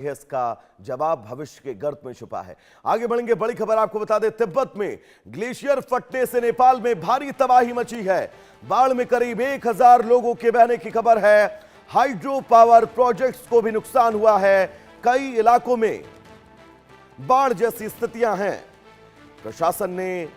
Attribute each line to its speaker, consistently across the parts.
Speaker 1: है इसका जवाब भविष्य के गर्त में छुपा है। आगे बढ़ेंगे, बड़ी खबर आपको बता दें, तिब्बत में ग्लेशियर फटने से नेपाल में भारी तबाही मची है। बाढ़ में करीब 1000 लोगों के बहने की खबर है। हाइड्रो पावर प्रोजेक्ट्स को भी नुकसान हुआ है। कई इलाकों में बाढ़ जैसी स्थितियां हैं। प्रशासन ने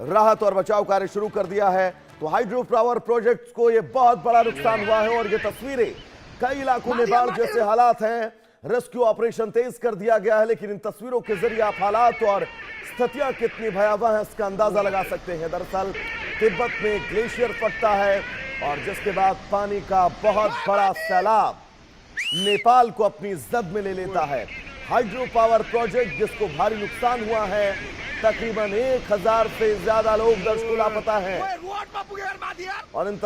Speaker 1: राहत और बचाव कार्य शुरू कर दिया है। तो हाइड्रो पावर प्रोजेक्ट्स को यह बहुत बड़ा नुकसान हुआ है और ये तस्वीरें, कई इलाकों में बाढ़ जैसे हालात हैं। रेस्क्यू ऑपरेशन तेज कर दिया गया है, लेकिन इन तस्वीरों के जरिए आप हालात और स्थितियां कितनी भयावह हैं इसका अंदाजा लगा सकते हैं। दरअसल तिब्बत में ग्लेशियर फटता है और जिसके बाद पानी का बहुत बड़ा सैलाब नेपाल को अपनी जद में ले लेता है। हाइड्रो पावर प्रोजेक्ट जिसको भारी नुकसान हुआ है, तकरीबन 1000 से ज्यादा लोग दर्शकों लापता हैं। और इन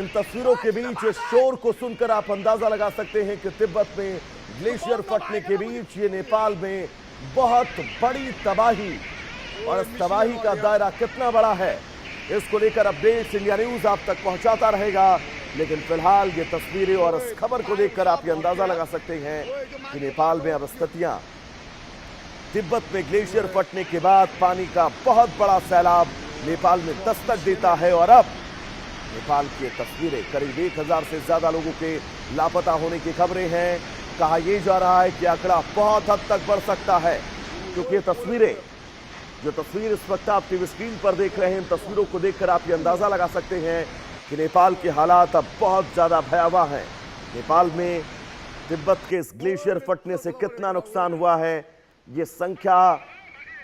Speaker 1: तस्वीरों के बीच इस शोर को सुनकर आप अंदाजा लगा सकते हैं कि तिब्बत में ग्लेशियर फटने के बीच ये नेपाल में बहुत बड़ी तबाही, और इस तबाही का दायरा कितना बड़ा है इसको लेकर अपडेट्स इंडिया न्यूज आप तक पहुंचाता रहेगा। लेकिन फिलहाल ये तस्वीरें और इस खबर को देखकर आप ये अंदाजा लगा सकते हैं कि नेपाल में अब स्थितियां, तिब्बत में ग्लेशियर फटने के बाद पानी का बहुत बड़ा सैलाब नेपाल में दस्तक देता है। और अब नेपाल की तस्वीरें, करीब 1000 से ज्यादा लोगों के लापता होने की खबरें हैं। कहा यह जा रहा है कि आंकड़ा बहुत हद तक बढ़ सकता है, क्योंकि ये तस्वीरें, जो तस्वीर इस वक्त आप टीवी स्क्रीन पर देख रहे हैं, इन तस्वीरों को देखकर आप ये अंदाजा लगा सकते हैं कि नेपाल के हालात अब बहुत ज्यादा भयावह हैं। नेपाल में तिब्बत के इस ग्लेशियर फटने से कितना नुकसान हुआ है, ये संख्या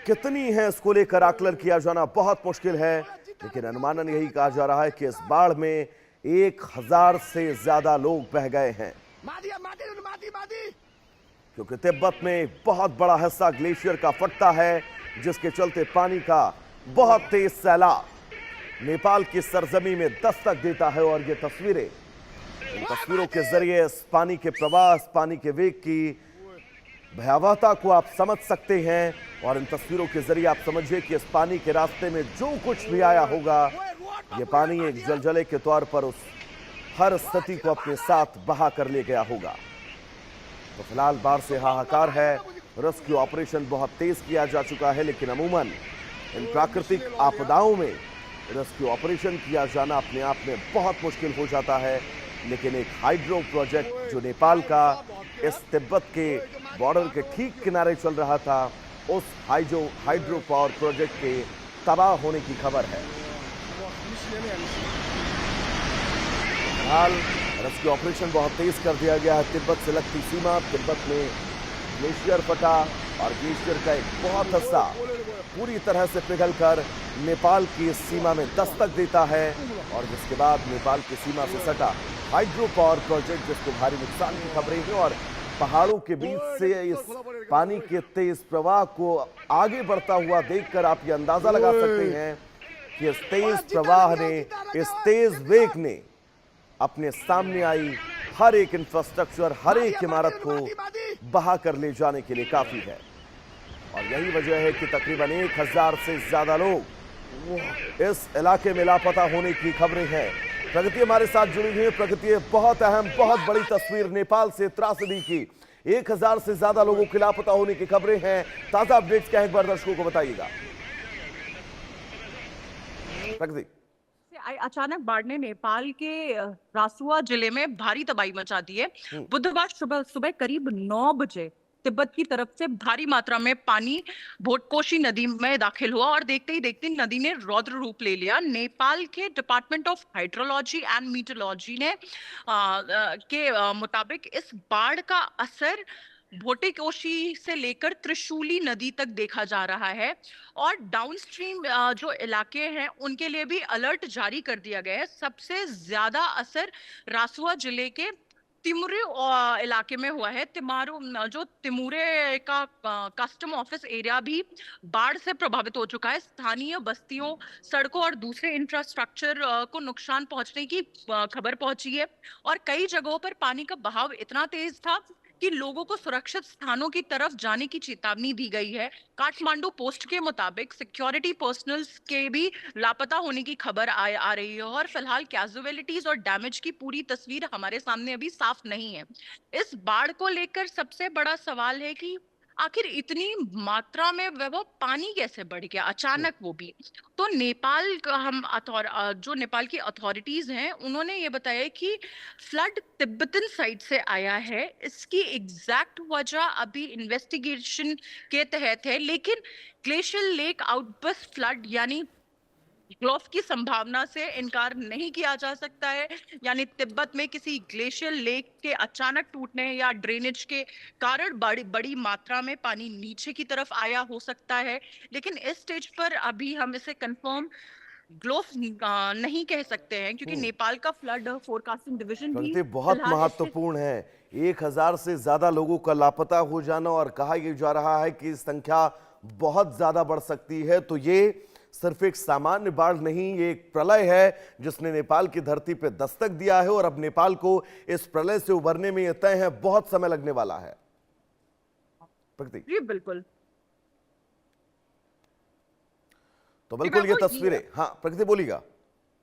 Speaker 1: कितनी है, इसको लेकर आकलन किया जाना बहुत मुश्किल है। लेकिन अनुमानन यही कहा जा रहा है कि इस बाढ़ में 1000 से ज्यादा लोग बह गए हैं, क्योंकि तिब्बत में बहुत बड़ा हिस्सा ग्लेशियर का फटता है, जिसके चलते पानी का बहुत तेज सैलाब नेपाल की सरजमी में दस्तक देता है। और ये तस्वीरें, इन तस्वीरों के जरिए इस पानी के प्रवाह, पानी के वेग की भयावहता को आप समझ सकते हैं। और इन तस्वीरों के जरिए आप समझिए कि इस पानी के रास्ते में जो कुछ भी आया होगा, ये पानी एक जलजले के तौर पर उस हर स्थिति को अपने साथ बहा कर ले गया होगा। तो फिलहाल बाढ़ से हाहाकार है। रेस्क्यू ऑपरेशन बहुत तेज किया जा चुका है, लेकिन अमूमन इन प्राकृतिक आपदाओं में रेस्क्यू ऑपरेशन किया जाना अपने आप में बहुत मुश्किल हो जाता है। लेकिन एक हाइड्रो प्रोजेक्ट जो नेपाल का इस तिब्बत के बॉर्डर के ठीक किनारे चल रहा था, उस हाइड्रो पावर प्रोजेक्ट के तबाह होने की खबर है। फिलहाल रेस्क्यू ऑपरेशन बहुत तेज कर दिया गया है। तिब्बत से लगती सीमा, तिब्बत में ग्लेशियर फटा और ग्लेशियर का एक बहुत हिस्सा पूरी तरह से पिघलकर नेपाल की सीमा में दस्तक देता है। और जिसके बाद नेपाल की सीमा से सटा हाइड्रो पावर प्रोजेक्ट, जिसको भारी नुकसान की खबरें हैं। और पहाड़ों के बीच से इस पानी के तेज प्रवाह को आगे बढ़ता हुआ देखकर आप ये अंदाजा लगा सकते हैं कि इस तेज प्रवाह ने, इस तेज वेग ने अपने सामने आई हर एक इंफ्रास्ट्रक्चर, हर एक इमारत को बहा कर ले जाने के लिए काफी है। और यही वजह है कि तकरीबन 1000 से ज्यादा लोग इस इलाके में लापता होने की खबरें हैं। प्रगति हमारे साथ जुड़ी हुई है। प्रगति, बहुत अहम, बहुत बड़ी तस्वीर नेपाल से त्रासदी की, 1000 से ज्यादा लोगों के लापता होने की खबरें हैं। ताजा अपडेट्स क्या है, एक बार दर्शकों को बताइएगा। प्रगति,
Speaker 2: अचानक बाढ़ ने नेपाल के रासुआ जिले में भारी तबाही मचा दी है। बुधवार सुबह करीब 9 बजे तिब्बत की तरफ से भारी मात्रा में पानी भोटकोशी नदी में दाखिल हुआ और देखते ही देखते नदी ने रौद्र रूप ले लिया। नेपाल के department of hydrology and meteorology ने के मुताबिक इस बाढ़ का असर भोटेकोशी से लेकर त्रिशूली नदी तक देखा जा रहा है। और डाउनस्ट्रीम जो इलाके हैं उनके लिए भी अलर्ट जारी कर दिया गया है। सबसे ज्यादा असर रासुआ जिले के तिमुरे इलाके में हुआ है। जो तिमुरे का कस्टम ऑफिस एरिया भी बाढ़ से प्रभावित हो चुका है। स्थानीय बस्तियों, सड़कों और दूसरे इंफ्रास्ट्रक्चर को नुकसान पहुंचने की खबर पहुंची है। और कई जगहों पर पानी का बहाव इतना तेज था कि लोगों को सुरक्षित स्थानों की तरफ जाने की चेतावनी दी गई है। काठमांडू पोस्ट के मुताबिक सिक्योरिटी पर्सनल्स के भी लापता होने की खबर आ रही है और फिलहाल कैजुअलिटीज और डैमेज की पूरी तस्वीर हमारे सामने अभी साफ नहीं है। इस बाढ़ को लेकर सबसे बड़ा सवाल है कि आखिर इतनी मात्रा में वह पानी कैसे बढ़ गया अचानक, वो भी। तो नेपाल का जो नेपाल की अथॉरिटीज हैं उन्होंने ये बताया है कि फ्लड तिब्बतन साइड से आया है। इसकी एग्जैक्ट वजह अभी इन्वेस्टिगेशन के तहत है, लेकिन ग्लेशियल लेक आउटबर्स्ट फ्लड यानी ग्लोफ की संभावना से इनकार नहीं किया जा सकता है। यानी तिब्बत में किसी ग्लेशियल लेक के अचानक टूटने या ड्रेनेज के कारण बड़ी बड़ी मात्रा में पानी नीचे की तरफ आया हो सकता है, लेकिन इस स्टेज पर अभी हम इसे कंफर्म ग्लोफ नहीं कह सकते हैं, क्योंकि नेपाल का फ्लड फोरकास्टिंग डिवीजन भी
Speaker 1: प्रगति बहुत
Speaker 2: फिलहाल इससे
Speaker 1: महत्वपूर्ण है। 1000 से ज्यादा लोगों का लापता हो जाना और कहा यह जा रहा है कि संख्या बहुत ज्यादा बढ़ सकती है। तो ये सिर्फ एक सामान्य बाढ़ नहीं, ये एक प्रलय है जिसने नेपाल की धरती पे दस्तक दिया है और अब नेपाल को इस प्रलय से उबरने में यह तय है बहुत समय लगने वाला है। प्रगति
Speaker 2: जी बिल्कुल।
Speaker 1: तो बिल्कुल ये तस्वीरें, हाँ प्रगति बोलिएगा।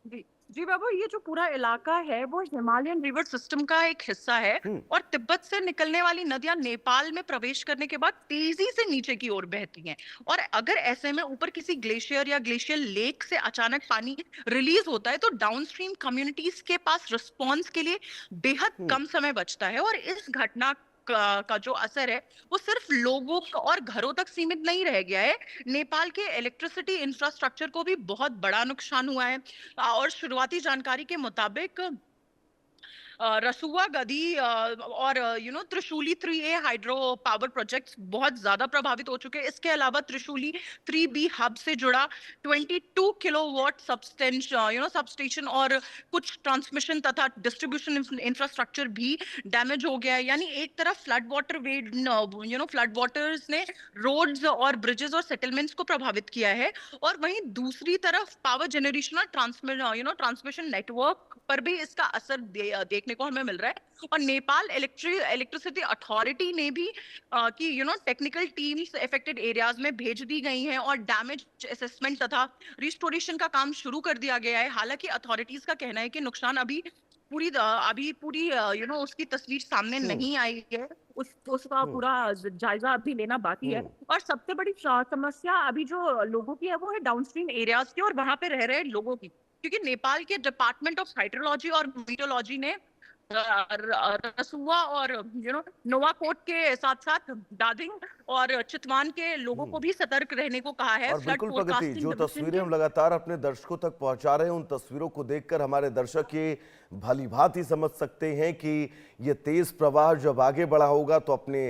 Speaker 2: जी जी बाबू, ये जो पूरा इलाका है वो हिमालयन रिवर सिस्टम का एक हिस्सा है और तिब्बत से निकलने वाली नदियां नेपाल में प्रवेश करने के बाद तेजी से नीचे की ओर बहती हैं। और अगर ऐसे में ऊपर किसी ग्लेशियर या ग्लेशियल लेक से अचानक पानी रिलीज होता है तो डाउनस्ट्रीम कम्युनिटीज के पास रिस्पॉन्स के लिए बेहद कम समय बचता है। और इस घटना का जो असर है वो सिर्फ लोगों और घरों तक सीमित नहीं रह गया है, नेपाल के इलेक्ट्रिसिटी इंफ्रास्ट्रक्चर को भी बहुत बड़ा नुकसान हुआ है। और शुरुआती जानकारी के मुताबिक रसुआ गदी और Trishuli 3A hydro power projects बहुत ज्यादा प्रभावित हो चुके हैं। इसके अलावा त्रिशूली 3B हब से जुड़ा 22 किलोवाट सबस्टेशन और कुछ ट्रांसमिशन तथा डिस्ट्रीब्यूशन इंफ्रास्ट्रक्चर भी डैमेज हो गया है। यानी एक तरफ फ्लड वाटर्स ने रोड्स और ब्रिजेस और सेटलमेंट्स को प्रभावित किया है, और वहीं दूसरी तरफ पावर जनरेशन और ट्रांसमिशन नेटवर्क पर भी इसका असर देखने को हमें मिल रहा है। और नेपाल इलेक्ट्रिसिटी अथॉरिटी ने भी टेक्निकल टीम्स अफेक्टेड एरियाज में भेज दी गई हैं और डैमेज असेसमेंट तथा रिस्टोरेशन का काम शुरू कर दिया गया है। हालांकि अथॉरिटीज का कहना है कि नुकसान अभी पूरी उसकी तस्वीर सामने नहीं आई है, उसका पूरा जायजा अभी लेना बाकी है। और सबसे बड़ी समस्या अभी जो लोगों की है वो है डाउनस्ट्रीम एरियाज की और वहां पे रह रहे लोगों की, क्योंकि नेपाल के डिपार्टमेंट ऑफ हाइड्रोलॉजी और मीटोलॉजी ने रसुआ और नोवाकोट के साथ साथ दादिंग और चितवान के लोगों को भी सतर्क रहने को कहा है।
Speaker 1: और बिल्कुल प्रगति, जो तस्वीरें हम लगातार अपने दर्शकों तक पहुंचा रहे हैं उन तस्वीरों को देखकर हमारे दर्शक ये भली भांति समझ सकते हैं कि ये तेज प्रवाह जब आगे बढ़ा होगा तो अपने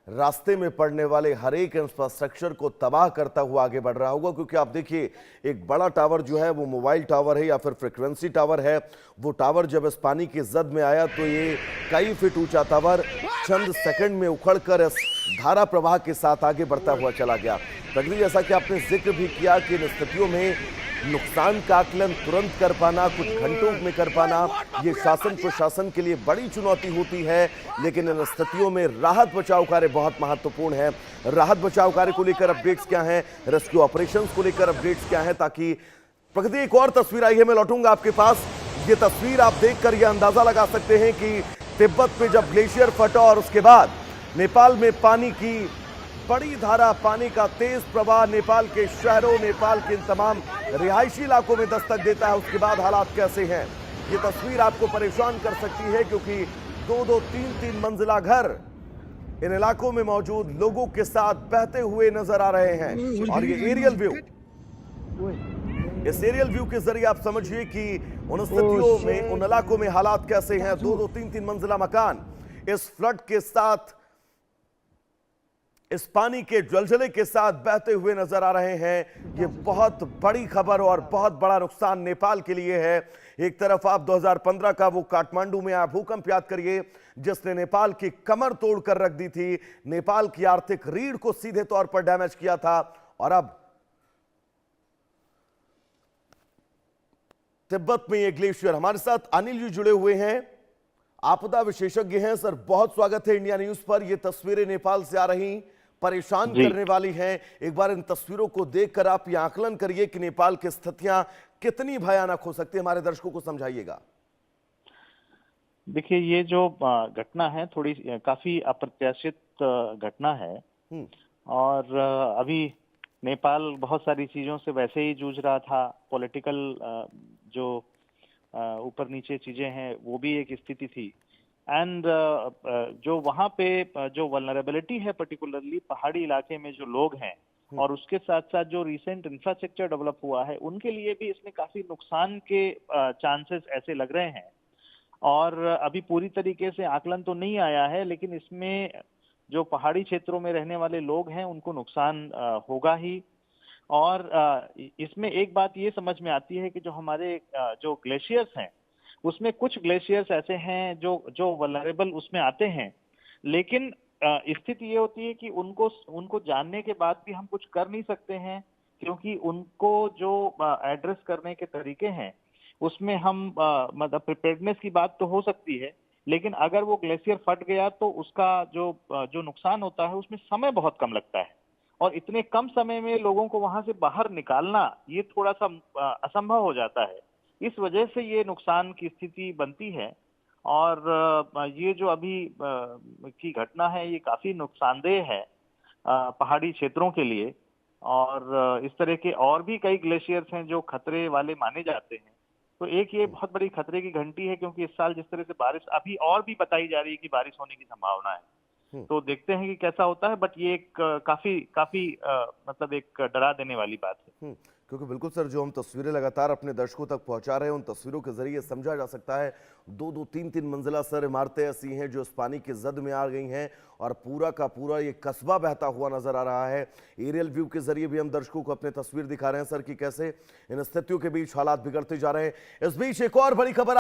Speaker 1: रास्ते में पड़ने वाले हर एक इंफ्रास्ट्रक्चर को तबाह करता हुआ आगे बढ़ रहा होगा। क्योंकि आप देखिए एक बड़ा टावर जो है वो मोबाइल टावर है या फिर फ्रिक्वेंसी टावर है, वो टावर जब इस पानी की जद में आया तो ये कई फीट ऊंचा टावर चंद सेकंड में उखड़कर इस धारा प्रवाह के साथ आगे बढ़ता हुआ चला गया। प्रगति, जैसा कि आपने जिक्र भी किया कि इन स्थितियों में नुकसान का आकलन तुरंत कर पाना, कुछ घंटों में कर पाना, ये शासन प्रशासन के लिए बड़ी चुनौती होती है। लेकिन इन स्थितियों में राहत बचाव कार्य बहुत महत्वपूर्ण है। राहत बचाव कार्य को लेकर अपडेट्स क्या हैं, रेस्क्यू ऑपरेशंस को लेकर अपडेट्स क्या हैं, ताकि प्रगति एक और तस्वीर आई है, मैं लौटूंगा आपके पास। ये तस्वीर आप देखकर यह अंदाजा लगा सकते हैं कि तिब्बत में जब ग्लेशियर फटा और उसके बाद नेपाल में पानी की बड़ी धारा, पानी का तेज प्रवाह नेपाल के शहरों, नेपाल के इन तमाम रिहायशी इलाकों में दस्तक देता है, उसके बाद हालात कैसे हैं ये तस्वीर आपको परेशान कर सकती है। क्योंकि 2-2, 3-3 मंजिला घर इन इलाकों में मौजूद लोगों के साथ बहते हुए नजर आ रहे हैं। और ये एरियल व्यू, इस एरियल व्यू के जरिए आप समझिए कि उन स्थितियों में, उन इलाकों में हालात कैसे हैं। 2-2, 3-3 मंजिला मकान इस फ्लड के साथ, इस पानी के जलजले के साथ बहते हुए नजर आ रहे हैं। ये बहुत बड़ी खबर और बहुत बड़ा नुकसान नेपाल के लिए है। एक तरफ आप 2015 का वो काठमांडू में आया भूकंप याद करिए, जिसने नेपाल की कमर तोड़कर रख दी थी, नेपाल की आर्थिक रीढ़ को सीधे तौर पर डैमेज किया था। और अब तिब्बत में ये ग्लेशियर, हमारे साथ अनिल जी जुड़े हुए हैं। आपदा विशेषज्ञ हैं सर, बहुत स्वागत है इंडिया न्यूज पर। ये तस्वीरें नेपाल से आ रही, परेशान
Speaker 3: जी।
Speaker 1: करने वाली हैं। एक बार इन तस्वीरों को देखकर आप ये आकलन करिए कि नेपाल की स्थितियां कितनी भयानक हो सकती है, हमारे दर्शकों को समझाइएगा।
Speaker 3: देखिए, ये जो घटना है थोड़ी काफी अप्रत्याशित घटना है।
Speaker 1: हम्म,
Speaker 3: और अभी नेपाल बहुत सारी चीजों से वैसे ही जूझ रहा था। पॉलिटिकल जो ऊपर नीचे चीजें हैं वो भी एक स्थिति थी। एंड जो वहाँ पे जो वल्नरेबिलिटी है, पर्टिकुलरली पहाड़ी इलाके में जो लोग हैं, और उसके साथ साथ जो रिसेंट इंफ्रास्ट्रक्चर डेवलप हुआ है, उनके लिए भी इसमें काफी नुकसान के चांसेस ऐसे लग रहे हैं। और अभी पूरी तरीके से आकलन तो नहीं आया है, लेकिन इसमें जो पहाड़ी क्षेत्रों में रहने वाले लोग हैं उनको नुकसान होगा ही। और इसमें एक बात ये समझ में आती है कि जो हमारे जो ग्लेशियर्स हैं, उसमें कुछ ग्लेशियर्स ऐसे हैं जो वल्नरेबल उसमें आते हैं, लेकिन स्थिति ये होती है कि उनको जानने के बाद भी हम कुछ कर नहीं सकते हैं, क्योंकि उनको जो एड्रेस करने के तरीके हैं उसमें हम मतलब प्रिपेयर्डनेस की बात तो हो सकती है, लेकिन अगर वो ग्लेशियर फट गया तो उसका जो नुकसान होता है उसमें समय बहुत कम लगता है, और इतने कम समय में लोगों को वहां से बाहर निकालना ये थोड़ा सा असंभव हो जाता है। इस वजह से ये नुकसान की स्थिति बनती है। और ये जो अभी की घटना है ये काफी नुकसानदेह है पहाड़ी क्षेत्रों के लिए। और इस तरह के और भी कई ग्लेशियर्स हैं जो खतरे वाले माने जाते हैं। तो एक ये बहुत बड़ी खतरे की घंटी है, क्योंकि इस साल जिस तरह से बारिश अभी और भी बताई जा रही है कि बारिश होने की संभावना है, तो देखते हैं कि कैसा होता है। बट ये एक काफी मतलब एक डरा देने वाली बात है।
Speaker 1: क्योंकि बिल्कुल सर, जो हम तस्वीरें लगातार अपने दर्शकों तक पहुंचा रहे हैं, उन तस्वीरों के जरिए समझा जा सकता है 2-2, 3-3 मंजिला सर इमारतें ऐसी हैं जो इस पानी की जद में आ गई हैं, और पूरा का पूरा ये कस्बा बहता हुआ नजर आ रहा है। एरियल व्यू के जरिए भी हम दर्शकों को अपने तस्वीर दिखा रहे हैं सर कि कैसे इन स्थितियों के बीच हालात बिगड़ते जा रहे हैं। इस बीच एक और बड़ी खबर